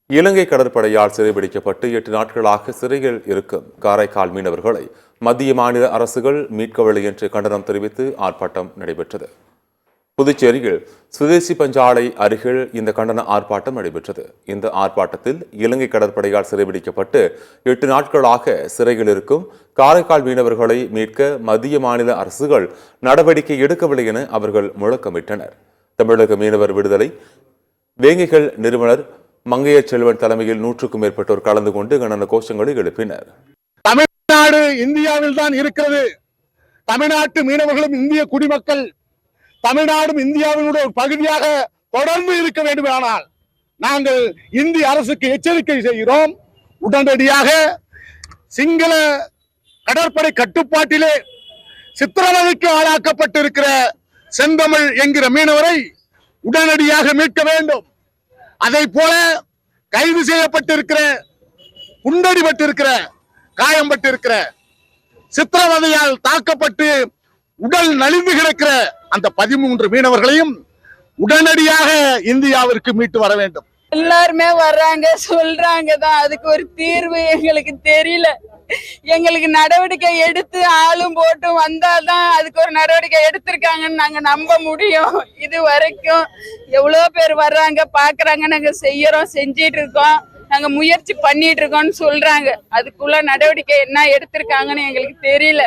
இலங்கை கடற்படையால் சிறைபிடிக்கப்பட்டு 8 நாட்களாக சிறையில் இருக்கும் காரைக்கால் மீனவர்களை மத்திய மாநில அரசுகள் மீட்கவில்லை என்று கண்டனம் தெரிவித்து ஆர்ப்பாட்டம் நடைபெற்றது. புதுச்சேரியில் சுதேசி பஞ்சாலை அருகில் இந்த கண்டன ஆர்ப்பாட்டம் நடைபெற்றது. இந்த ஆர்ப்பாட்டத்தில் இலங்கை கடற்படையால் சிறைபிடிக்கப்பட்டு 8 நாட்களாக சிறையில் இருக்கும் காரைக்கால் மீனவர்களை மீட்க மத்திய மாநில அரசுகள் நடவடிக்கை எடுக்கவில்லை என அவர்கள் முழக்கமிட்டனர். தமிழக மீனவர் விடுதலை வேங்கைகள் நிறுவனர் மங்கைய செல்வன் தலைமையில் 100க்கும் மேற்பட்டோர் கலந்து கொண்டு கண்டன கோஷங்களை எழுப்பினர். தமிழ்நாடு இந்தியாவில் தான் இருக்கிறது. தமிழ்நாட்டு மீனவர்களும் இந்திய குடிமக்கள், தமிழ்நாடும் இந்தியாவினுடைய ஒரு பகுதியாக தொடர்ந்து இருக்க வேண்டுமானால் நாங்கள் இந்திய அரசுக்கு எச்சரிக்கை செய்கிறோம். உடனடியாக சிங்கள கடற்படை கட்டுப்பாட்டிலே சித்திரவதைக்கு ஆளாக்கப்பட்டிருக்கிற செந்தமிழ் என்கிற மீனவரை உடனடியாக மீட்க வேண்டும். அதை போல கைது செய்யப்பட்டிருக்கிற, குண்டடிபட்டிருக்கிற, காயம்பட்டிருக்கிற, சித்திரவதையால் தாக்கப்பட்டு உடல் நலிந்து கிடக்கிற அந்த 13 மீனவர்களையும் உடனடியாக இந்தியாவிற்கு மீட்டு வர வேண்டும். எல்லாருமே வர்றாங்க, சொல்றாங்க தான். அதுக்கு ஒரு தீர்வு எங்களுக்கு தெரியல. எங்களுக்கு நடவடிக்கை எடுத்து ஆளும் போட்டு வந்தால்தான் அதுக்கு ஒரு நடவடிக்கை எடுத்திருக்காங்கன்னு நாங்க நம்ப முடியும். இது வரைக்கும் எவ்வளவு பேர் வர்றாங்க, பாக்குறாங்க, நாங்க செய்யறோம், செஞ்சிட்டு இருக்கோம், நாங்க முயற்சி பண்ணிட்டு இருக்கோம்னு சொல்றாங்க. அதுக்குள்ள நடவடிக்கை என்ன எடுத்திருக்காங்கன்னு எங்களுக்கு தெரியல.